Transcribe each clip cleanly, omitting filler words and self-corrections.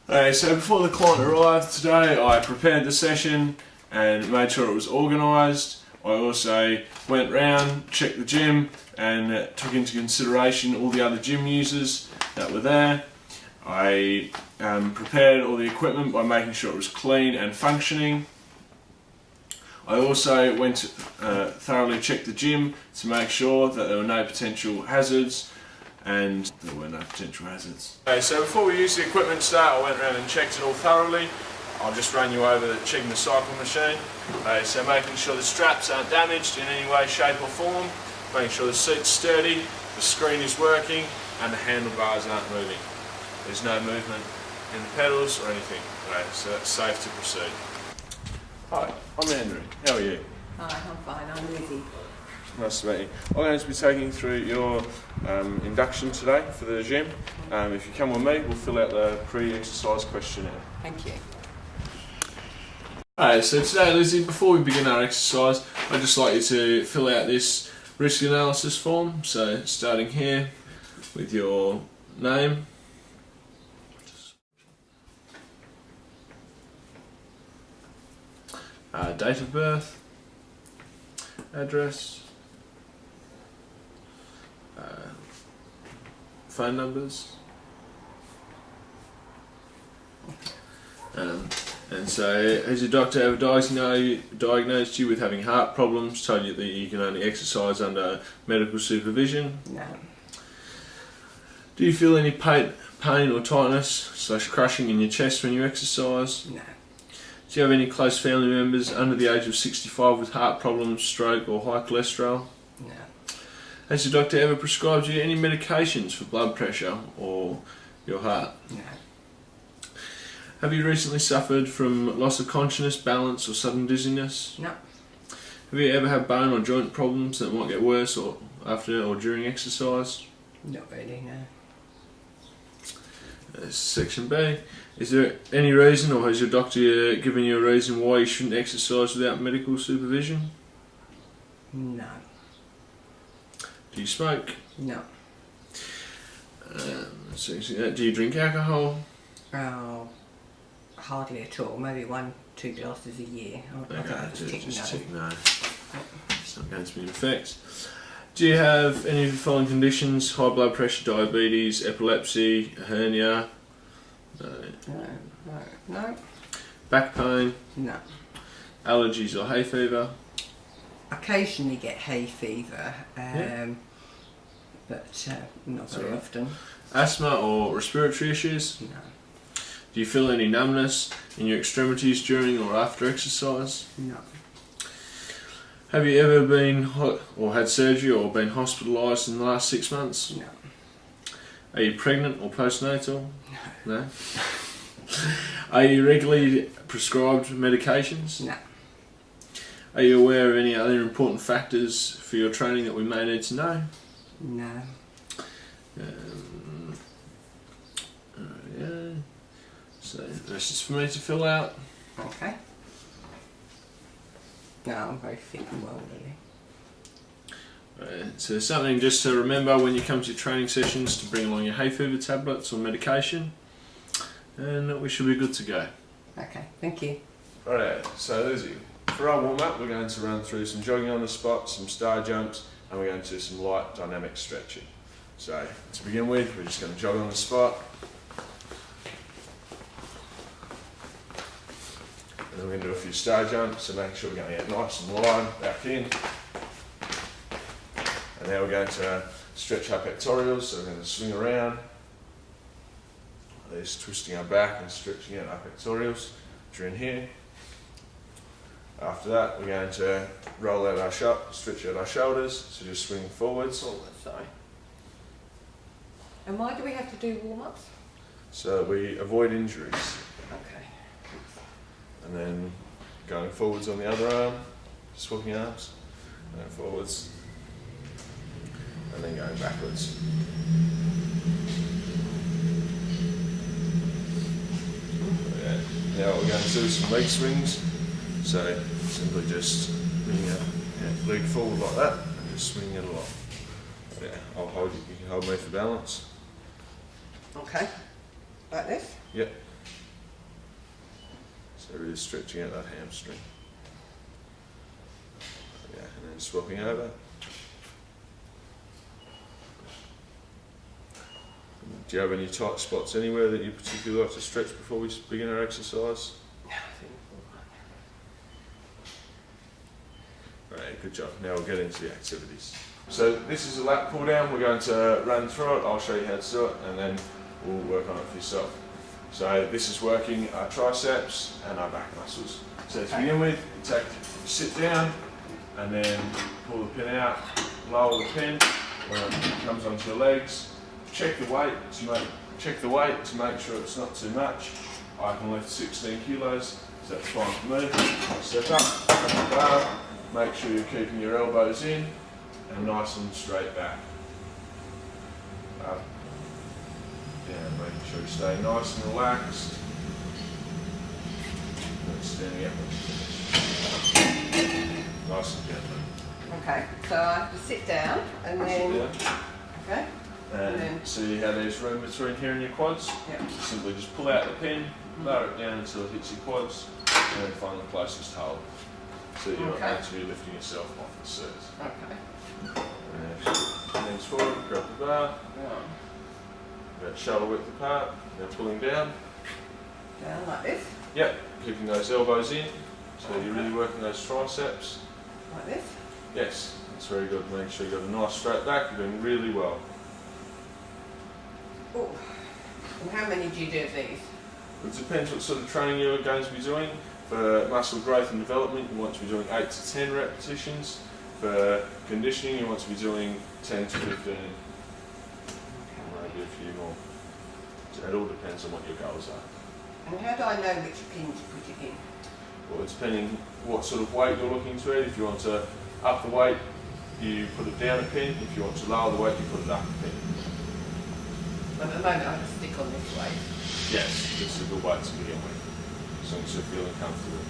So before the client arrived today, I prepared the session and made sure it was organised. I also went round, checked the gym, and took into consideration all the other gym users that were there. I prepared all the equipment by making sure it was clean and functioning. I also went to thoroughly check the gym to make sure that there were no potential hazards, and there were no potential hazards. Okay, so before we used the equipment today, I went around and checked it all thoroughly. I'll just run you over checking the cycle machine. So making sure the straps aren't damaged in any way, shape or form, making sure the seat's sturdy, the screen is working, and the handlebars aren't moving. There's no movement in the pedals or anything. Okay, so that's safe to proceed. Hi, I'm Andrew. How are you? Hi, I'm fine. I'm Lizzie. Nice to meet you. I'm going to be taking you through your induction today for the gym. If you come with me, we'll fill out the pre-exercise questionnaire. Thank you. Alright, so today, Lizzie, before we begin our exercise, I'd just like you to fill out this risk analysis form. So, starting here with your name, date of birth, address, phone numbers, and so has your doctor ever diagnosed you with having heart problems, told you that you can only exercise under medical supervision? No. Do you feel any pain or tightness / crushing in your chest when you exercise? No. Do you have any close family members under the age of 65 with heart problems, stroke or high cholesterol? No. Has your doctor ever prescribed you any medications for blood pressure or your heart? No. Have you recently suffered from loss of consciousness, balance or sudden dizziness? No. Have you ever had bone or joint problems that might get worse or after or during exercise? Not really, no. Section B. Is there any reason, or has your doctor given you a reason why you shouldn't exercise without medical supervision? No. Do you smoke? No. Do you drink alcohol? Oh, hardly at all. Maybe 1-2 glasses a year. I think I just tick no. No. It's not going to be in effect. Do you have any of the following conditions? High blood pressure, diabetes, epilepsy, a hernia? No. No. Back pain? No. Allergies or hay fever? Occasionally get hay fever, Yeah. but not That's very all right. often. Asthma or respiratory issues? No. Do you feel any numbness in your extremities during or after exercise? No. Have you ever been or had surgery or been hospitalised in the last 6 months? No. Are you pregnant or postnatal? No. Are you regularly prescribed medications? No. Are you aware of any other important factors for your training that we may need to know? No. Yeah. So this is for me to fill out. Okay. No, I'm very fit and well, really. So something just to remember when you come to your training sessions, to bring along your hay fever tablets or medication, and we should be good to go. Okay, thank you. Alright, so Lizzie, for our warm up we're going to run through some jogging on the spot, some star jumps, and we're going to do some light dynamic stretching. So to begin with, we're just going to jog on the spot, and then we're going to do a few star jumps, so making sure we're going to get nice and line back in. And now we're going to stretch our pectorals, so we're going to swing around. Just twisting our back and stretching out our pectorals during here. After that, we're going to roll out stretch out our shoulders, so just swinging forwards. Sorry. And why do we have to do warm-ups? So we avoid injuries. Okay. And then going forwards on the other arm, swapping arms, and then forwards, and then going backwards. Yeah. Now we're going to do some leg swings. So simply just bring your leg forward like that and just swing it along. Yeah, I'll hold you. You can hold me for balance. Okay. Like this? Yep. So really stretching out that hamstring. Yeah, and then swapping over. Do you have any tight spots anywhere that you particularly like to stretch before we begin our exercise? Right, good job. Now we'll get into the activities. So this is a lat pull down. We're going to run through it. I'll show you how to do it, and then we'll work on it for yourself. So this is working our triceps and our back muscles. So to begin with, you sit down, and then pull the pin out, lower the pin when it comes onto your legs. Check the weight to make sure it's not too much. I can lift 16 kilos, so that's fine for me. Step up, grab the bar, make sure you're keeping your elbows in and nice and straight back. Up, down, making sure you stay nice and relaxed. And standing up. Nice and gently. Okay, so I have to sit down and then. Okay. And then see how there's room between here and your quads? Yep. Simply just pull out the pin, lower it down until it hits your quads, and then find the closest hold. So you're not actually lifting yourself off the seat. Okay. And then forward, grab the bar, about shoulder width apart, now pulling down. Down like this? Yep, keeping those elbows in, so you're really working those triceps. Like this? Yes, that's very good. Make sure you've got a nice straight back, you're doing really well. Oh. And how many do you do of these? It depends what sort of training you're going to be doing. For muscle growth and development, you want to be doing 8 to 10 repetitions. For conditioning, you want to be doing 10 to 15. Maybe a few more. So it all depends on what your goals are. And how do I know which pin to put it in? Well, it's depending what sort of weight you're looking to add. If you want to up the weight, you put it down a pin. If you want to lower the weight, you put it up a pin. At the moment, I just stick on this weight. Yes, this is a good weight to begin with, as long as you're feeling comfortable.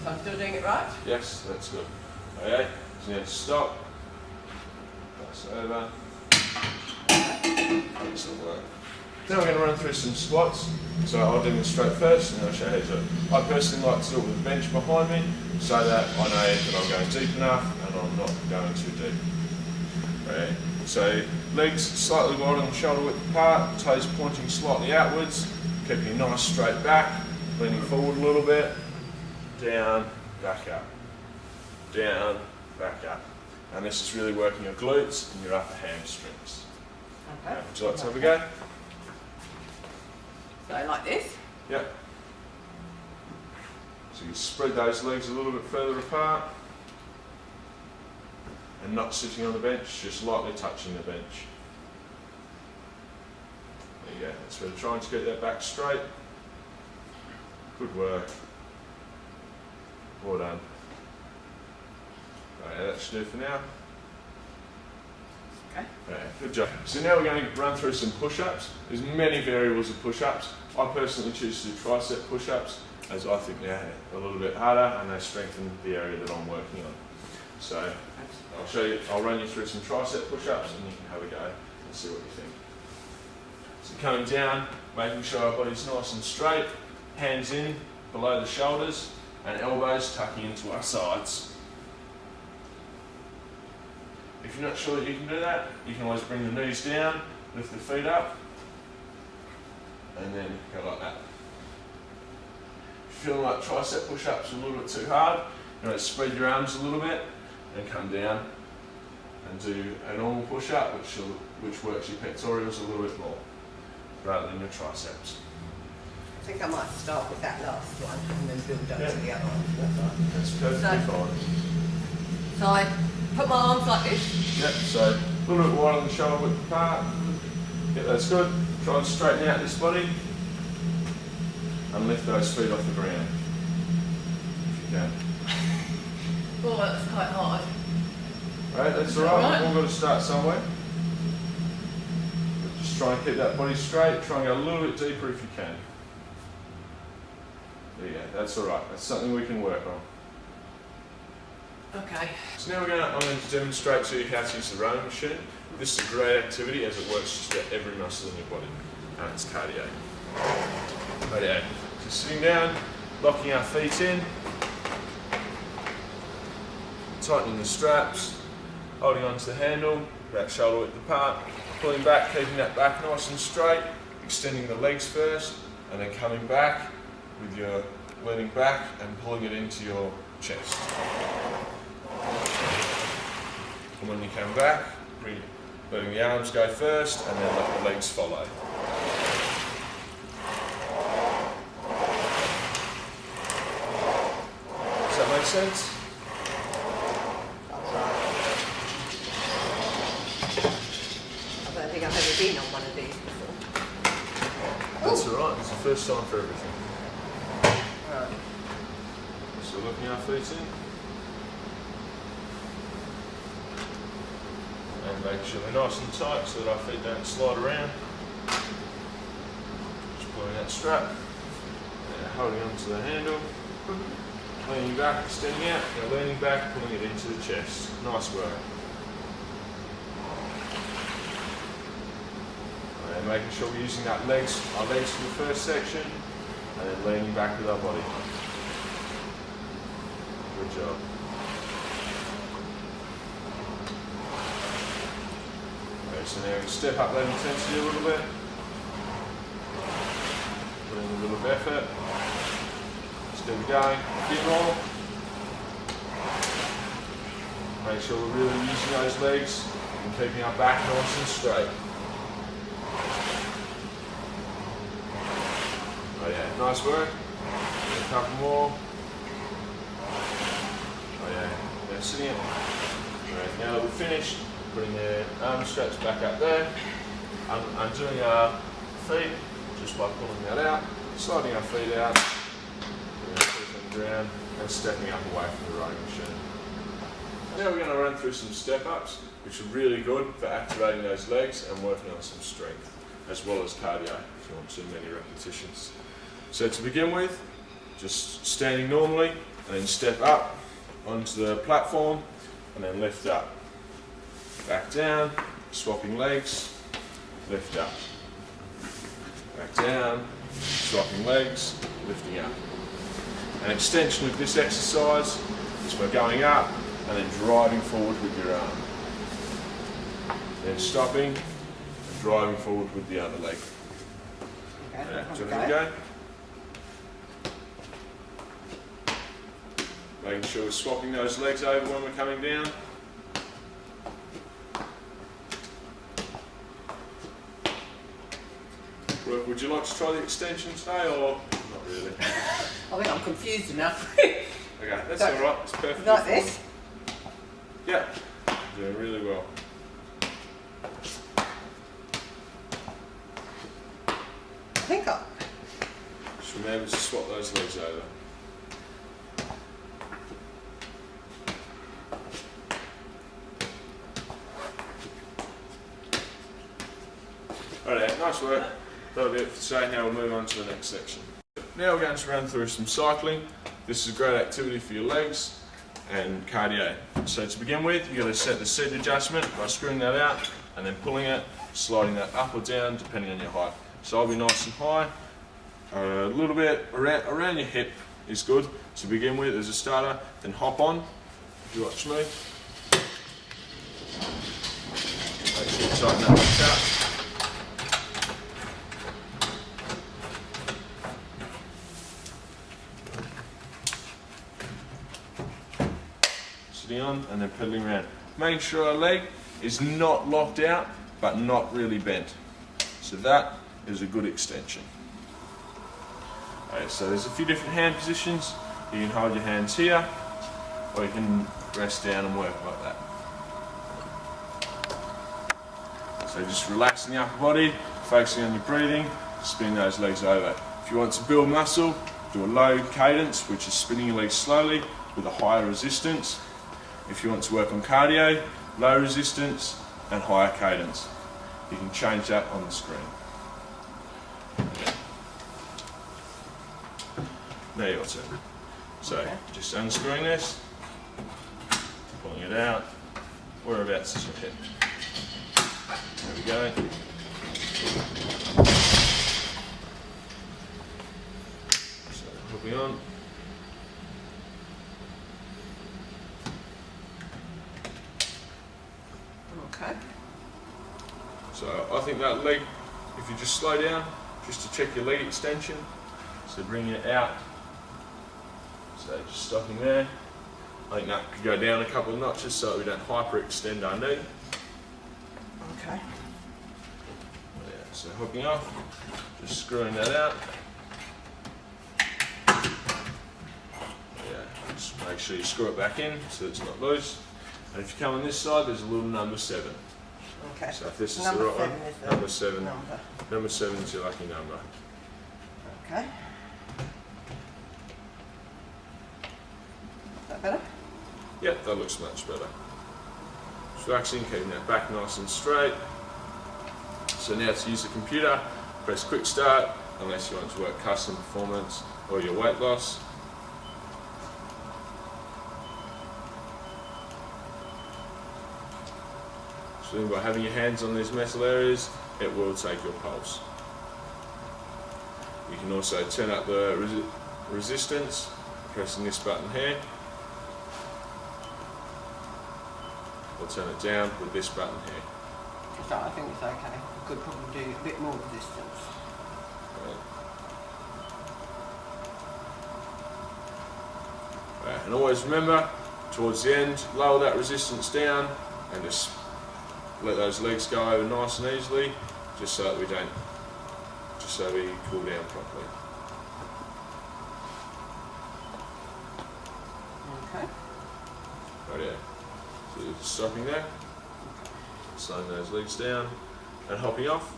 So I'm still doing it right? Yes, that's good. Okay, so now stop. Pass over. Excellent work. Now we're going to run through some squats. So I'll demonstrate first and then I'll show you how to do it. I personally like to do it with a bench behind me so that I know that I'm going deep enough and I'm not going too deep. Okay. So legs slightly wider than shoulder width apart, toes pointing slightly outwards, keeping a nice straight back, leaning forward a little bit, down, back up, down, back up. And this is really working your glutes and your upper hamstrings. Okay. Would you like to have a go? So like this? Yep. So you spread those legs a little bit further apart. And not sitting on the bench, just lightly touching the bench. There you go, that's where trying to get that back straight. Good work. Well done. Right, that should do for now. Okay. Yeah, good job. So now we're going to run through some push-ups. There's many variables of push-ups. I personally choose to do tricep push-ups as I think they're a little bit harder and they strengthen the area that I'm working on. So I'll show you, I'll run you through some tricep push-ups and you can have a go and see what you think. So coming down, making sure our body's nice and straight, hands in below the shoulders and elbows tucking into our sides. If you're not sure that you can do that, you can always bring the knees down, lift the feet up and then go like that. If you're feeling like tricep push-ups are a little bit too hard, you know, spread your arms a little bit and come down and do a normal push-up which works your pectorals a little bit more rather than your triceps. I think I might start with that last one and then build up to the other one. That's perfectly fine. So I put my arms like this? Yep, so a little bit wider than the shoulder width apart. Yep, that's good. Try and straighten out this body and lift those feet off the ground if you can. Oh, that's quite hard. Right, that's alright, we've all got to start somewhere. Just try and keep that body straight, try and go a little bit deeper if you can. There you go, that's alright, that's something we can work on. Okay. So now I'm going to demonstrate to you how to use the rowing machine. This is a great activity as it works just about every muscle in your body, and it's cardio. Righto. So sitting down, locking our feet in, tightening the straps, holding onto the handle, about shoulder width apart, pulling back, keeping that back nice and straight, extending the legs first, and then coming back with your leaning back and pulling it into your chest. And when you come back, letting the arms go first and then let the legs follow. Does that make sense? I don't think I've ever been on one of these before. That's alright, it's the first time for everything. Right. So looking our feet in. And make sure they're nice and tight so that our feet don't slide around. Just pulling that strap. And holding onto the handle. Leaning back, extending out. Now leaning back, pulling it into the chest. Nice work. And making sure we're using our legs for the first section, and then leaning back with our body. Good job. Okay, so now we step up that intensity a little bit. Put in a little bit of effort. Still going. A bit more. Make sure we're really using those legs and keeping our back nice and straight. Oh yeah, nice work. A couple more. Oh yeah, now sitting up. Alright, now that we're finished, putting the arm straps back up there, undoing our feet just by pulling that out, sliding our feet out, putting our feet on the ground, and stepping up away from the rowing machine. Now we're going to run through some step-ups, which are really good for activating those legs and working on some strength, as well as cardio if you want too many repetitions. So to begin with, just standing normally and then step up onto the platform and then lift up. Back down, swapping legs, lift up. Back down, swapping legs, lifting up. An extension of this exercise is we're going up and then driving forward with your arm. Then stopping and driving forward with the other leg. Okay, So there we go. Making sure we're swapping those legs over when we're coming down. Brooke, would you like to try the extension today or not really? I think I'm confused enough. Okay, that's So, alright, it's perfect. Like this? Yeah, doing really well. I think I... Just remember to swap those legs over. Alright, nice work. That'll be it for today. Now we'll move on to the next section. Now we're going to run through some cycling. This is a great activity for your legs and cardio. So to begin with, you've got to set the seat adjustment by screwing that out and then pulling it, sliding that up or down depending on your height. So I'll be nice and high. A little bit around your hip is good to begin with as a starter. Then hop on, if you watch me. Make sure you tighten that back up. Sitting on and then pedaling around. Making sure our leg is not locked out but not really bent. So that is a good extension. Okay, so there's a few different hand positions. You can hold your hands here or you can rest down and work like that. So just relaxing the upper body, focusing on your breathing, spinning those legs over. If you want to build muscle, do a low cadence, which is spinning your legs slowly with a higher resistance. If you want to work on cardio, low resistance and higher cadence. You can change that on the screen. Now your turn. So Okay. just unscrewing this, pulling it out, whereabouts is your hip? There we go. helping on. Okay. So I think that leg, if you just slow down, just to check your leg extension, so bringing it out, so just stopping there. I think that could go down a couple of notches so that we don't hyperextend our knee. Okay. Yeah, so hooking off, just screwing that out. Yeah, just make sure you screw it back in so it's not loose. And if you come on this side, there's a little number 7. Okay. So if this is Number the right 7 one, is the number 7. number. Number 7 is your lucky number. Okay. Is that better? Yep, that looks much better. Just relaxing, keeping that back nice and straight. So now to use the computer, press quick start, unless you want to work custom performance or your weight loss. So by having your hands on these metal areas, it will take your pulse. You can also turn up the resistance, pressing this button here. Or turn it down with this button here. So I think it's okay. I could probably do a bit more resistance. Right, and always remember, towards the end, lower that resistance down and just let those legs go over nice and easily, just so that we cool down properly. Okay. Right, yeah. So just stopping there, slowing those legs down and hopping off.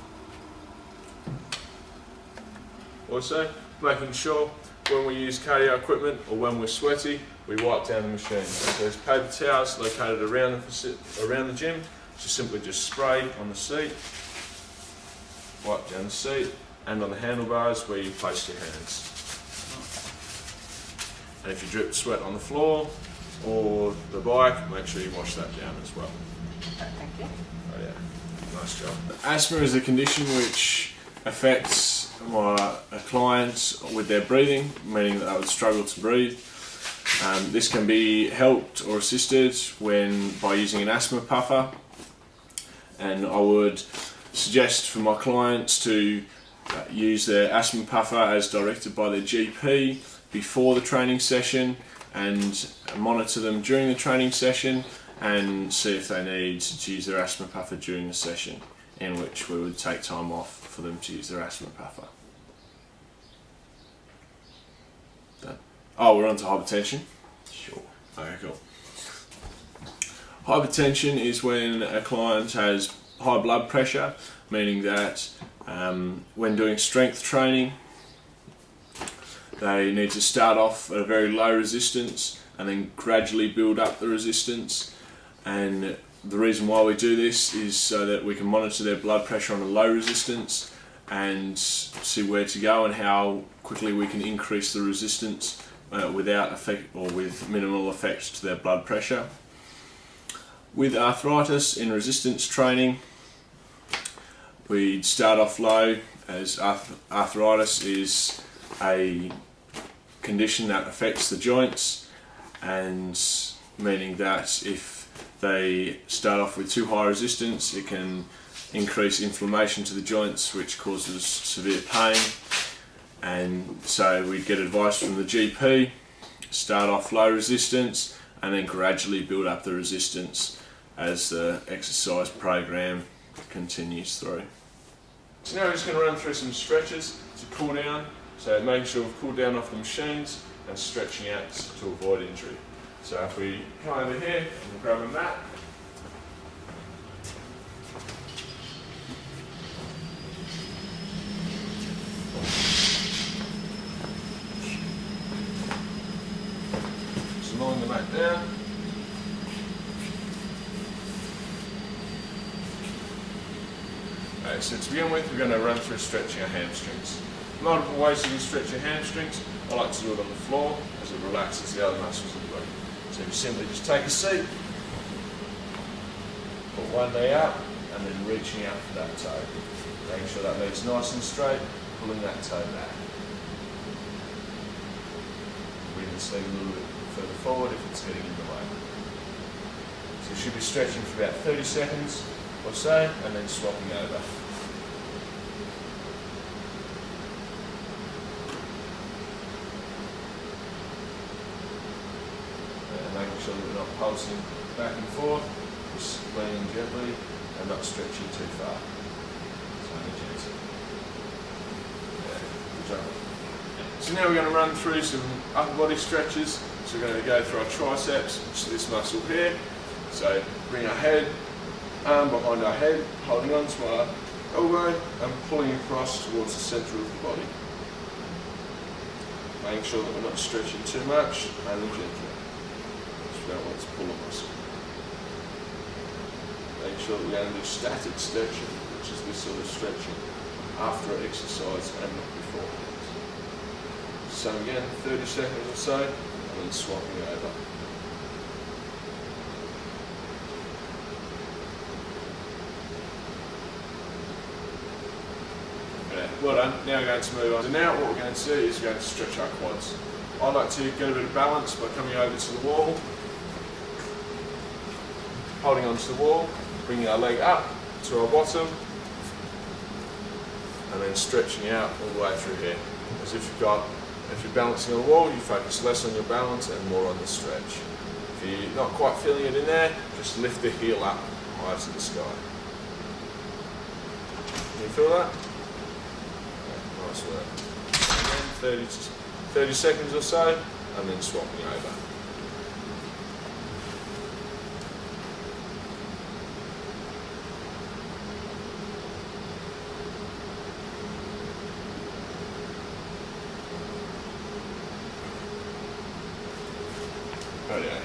Also, making sure when we use cardio equipment or when we're sweaty, we wipe down the machine. So there's paper towels located around the gym. Just spray on the seat, wipe down the seat, and on the handlebars where you place your hands. And if you drip sweat on the floor or the bike, make sure you wash that down as well. Thank you. Oh yeah, nice job. Asthma is a condition which affects my clients with their breathing, meaning that they would struggle to breathe. This can be helped or assisted by using an asthma puffer, and I would suggest for my clients to use their asthma puffer as directed by their GP before the training session, and monitor them during the training session and see if they need to use their asthma puffer during the session, in which we would take time off for them to use their asthma puffer. Done. Oh, we're on to hypertension? Sure. Okay, cool. Hypertension is when a client has high blood pressure, meaning that when doing strength training, they need to start off at a very low resistance and then gradually build up the resistance. And the reason why we do this is so that we can monitor their blood pressure on a low resistance and see where to go and how quickly we can increase the resistance without effect or with minimal effect to their blood pressure. With arthritis in resistance training, we'd start off low, as arthritis is a condition that affects the joints, and meaning that if they start off with too high resistance, it can increase inflammation to the joints, which causes severe pain. And so we'd get advice from the GP, start off low resistance and then gradually build up the resistance as the exercise program continues through. So now we're just going to run through some stretches to cool down, so making sure we've cooled down off the machines and stretching out to avoid injury. So if we come over here and grab a mat, just laying the mat down. Okay, so to begin with, we're going to run through stretching our hamstrings. Multiple ways you can stretch your hamstrings. I like to do it on the floor as it relaxes the other muscles of the body. So you simply just take a seat, put one knee up, and then reaching out for that toe. Making sure that leg's nice and straight, pulling that toe back. the sleeve a little bit further forward if it's getting in the way. So you should be stretching for about 30 seconds or so, and then swapping over. Making sure that we're not pulsing back and forth, just leaning gently and not stretching too far. So only gentle. Yeah, good job. So now we're going to run through some upper body stretches. So we're going to go through our triceps, which is this muscle here. So bring our head, arm behind our head, holding on to our elbow and pulling across towards the centre of the body. Making sure that we're not stretching too much, only gently. We don't want to pull a muscle. Make sure that we only do static stretching, which is this sort of stretching after exercise and not before. So again, 30 seconds or so, and then swapping over. Yeah, well done. Now we're going to move on. So now what we're going to do is we're going to stretch our quads. I like to get a bit of balance by coming over to the wall, holding onto the wall, bringing our leg up to our bottom, and then stretching out all the way through here. As if you're balancing on the wall, you focus less on your balance and more on the stretch. If you're not quite feeling it in there, just lift the heel up high to the sky. Can you feel that? Yeah, nice work. And then 30 seconds or so, and then swapping over. Oh yeah.